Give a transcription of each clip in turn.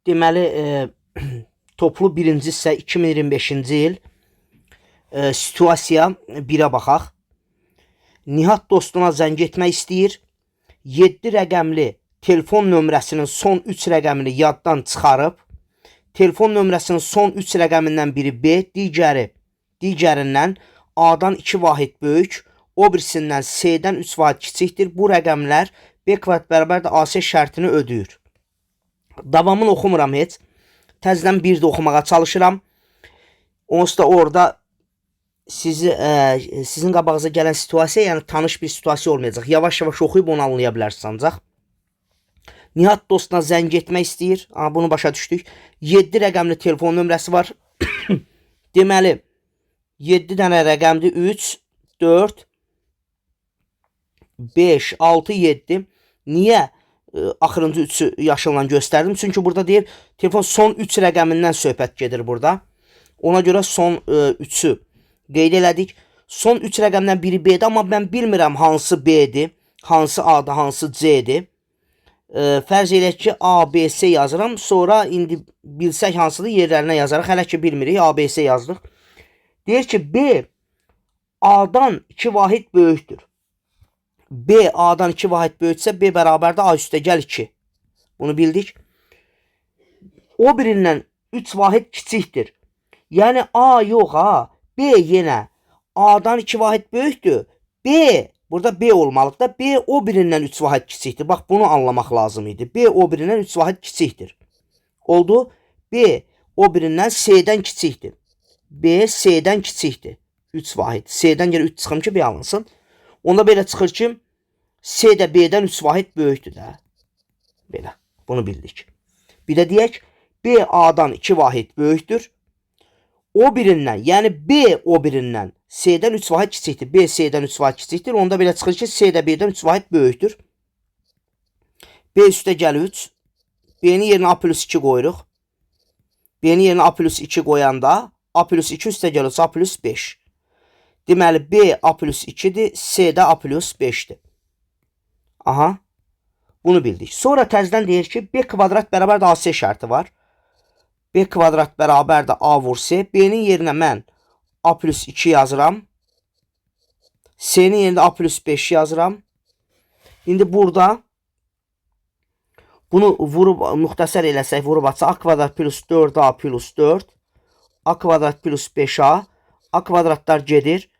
deməli, toplu birinci hissə 2025-ci il situasiya 1-ə baxaq. Nihat dostuna zəng etmək istəyir. 7 rəqəmli telefon nömrəsinin son 3 rəqəmini yaddan çıxarıb, telefon nömrəsinin son 3 rəqəmindən biri B, digərindən A-dan 2 vahid böyük, o birisindən C-dən 3 vahid kiçikdir. Bu rəqəmlər B kvadrat bərabərdir AC şərtini ödəyir. Davamını oxumuram heç. Təzədən bir də oxumağa çalışıram. Onsuz da orada sizin qabağınıza gələn situasiya, yəni tanış bir situasiya olmayacaq. Yavaş-yavaş oxuyub onu anlaya bilərsiniz ancaq. Nihat dostuna zəng etmək istəyir. Bunu başa düşdük. 7 rəqəmli telefon nömrəsi var. Deməli, 7 dənə rəqəmdir. 3, 4, 5, 6, 7. Niyə axırıncı 3-ü yaşılla göstərdim? Çünki burada deyir, telefon son 3 rəqəmindən söhbət gedir burada. Ona görə son 3-ü qeyd elədik. Son 3 rəqəmdən biri B-dir, amma mən bilmirəm hansı B-dir, hansı A-dır, hansı C-dir. Fərz elək ki, A, B, C yazıram. Sonra indi bilsək hansıdır yerlərinə yazarıq. Hələ ki bilmirik, A, B, C yazdıq. Deyir ki, B A-dan 2 vahid böyükdür. B A-dan 2 vahid böyüksə B bərabərdə A üstəgəl 2. Bunu bildik. O birindən 3 vahid kiçikdir. Yəni A yox ha. B yenə A-dan 2 vahid böyükdür. B, burada B olmalıdır da. B o birindən 3 vahid kiçikdir. Bax, bunu anlamaq lazım idi. B o birindən 3 vahid kiçikdir. Oldu. B o birindən C-dən kiçikdir. B C-dən kiçikdir. 3 vahid. C-dən gələ 3 çıxım ki, B alınsın. Onda belə çıxır ki, C də B-dən 3 vahid böyükdür də. Belə. Bunu bildik. Bir də deyək, B A-dan 2 vahid böyükdür. O birindən, yəni B o birindən C-dən 3 vahid kiçikdir. B C-dən 3 vahid kiçikdir. Onda belə çıxır ki, C də B-dən 3 vahid böyükdür. B üstə gəl 3. B-nin yerinə A plus 2 qoyuruq. B-nin yerinə A plus 2 qoyanda A plus 2 üstə gəl 3, A plus 5. Deməli, B A plus 2-dir, C də A plus 5-dir. Aha. Bunu bildik. Sonra təzədən deyir ki, B kvadrat bərabər də AC şərti var. B kvadrat bərabər də A vur C. B-nin yerinə mən A plus 2 yazıram. C-nin yerində A plus 5 yazıram. İndi burada bunu vurub, müxtəsər eləsək, vurub atsa A kvadrat plus 4A plus 4. A kvadrat plus 5A. A kvadratlar gedir.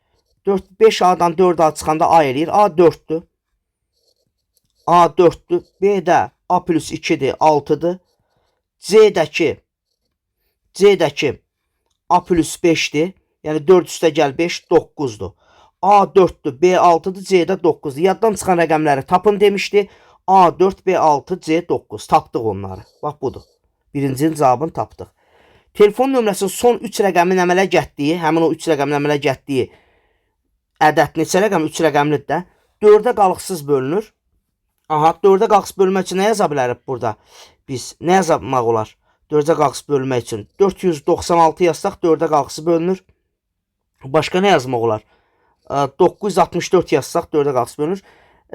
5A'dan 4A çıxanda A eləyir. A 4'dür. A 4'dür. B də A plus 2'dir, 6'dır. C'dəki A plus 5'dir. Yəni 4 üstə gəl 5, 9'dur. A 4'dür, B 6'dır, C də 9'dur. Yaddan çıxan rəqəmləri tapın demişdi. A 4, B 6, C 9. Tapdıq onları. Bax, budur. Birincinin cavabını tapdıq. Telefon nömrəsinin son 3 rəqəmin əmələ gətdiyi, həmin o 3 rəqəmin əmələ gətdiyi ədəd neçə rəqəm? 3 rəqəmlidir də. 4-ə qalıqsız bölünür. Aha, 4-ə qalıqsız bölmək üçün nə yaza bilərik burada? Biz nə yazmaq olar? 4-ə qalıqsız bölmək üçün 496 yazsaq 4-ə qalıqsız bölünür. Başqa nə yazmaq olar? 964 yazsaq 4-ə qalıqsız bölünür.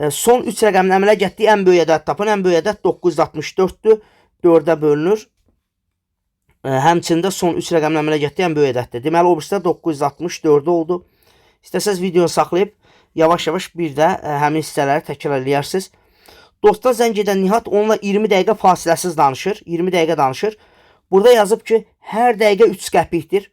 Son 3 rəqəmin əmələ gətdiyi ən böyük ədəd tapın. Ən böyük ədəd 964-dür. 4-ə bölünür. Həmçində son 3 rəqəmin əmələ gətdiyi ən böyük ədəddir. Deməli, o birisi də 964 oldu. İstəsəz videonu saxlayıb, yavaş-yavaş bir də həmin hissələri təkrar eləyərsiniz. Dosta zəng edən Nihat onunla 20 dəqiqə fasiləsiz danışır. 20 dəqiqə danışır. Burada yazıb ki, hər dəqiqə 3 qəpikdir.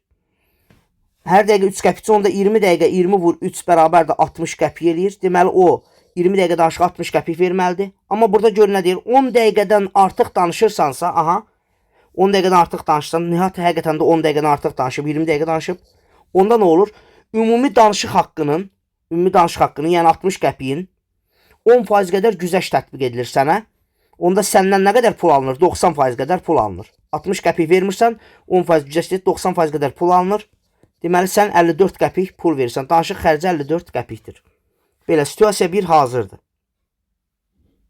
Hər dəqiqə 3 qəpikdir. Onda 20 dəqiqə 20 vur 3 bərabər də 60 qəpik eləyir. Deməli, o 20 dəqiqə danışıq 60 qəpik verməlidir. Amma burada gör nə deyir? 10 dəqiqədən artıq danışırsansa, aha, 10 dəqiqədən artıq danışsan, Nihat həqiqətən də 10 dəqiqədən artıq danışıb, 20 dəqiqə danışıb. Onda nə olur? Ümumi danışıq haqqının, yəni 60 qəpiyin 10% qədər güzəşt tətbiq edilir sənə. Onda səndən nə qədər pul alınır? 90% qədər pul alınır. 60 qəpik vermirsən, 10% güzəşt edir, 90% qədər pul alınır. Deməli, sən 54 qəpik pul verirsən. Danışıq xərci 54 qəpikdir. Belə, situasiya 1 hazırdır.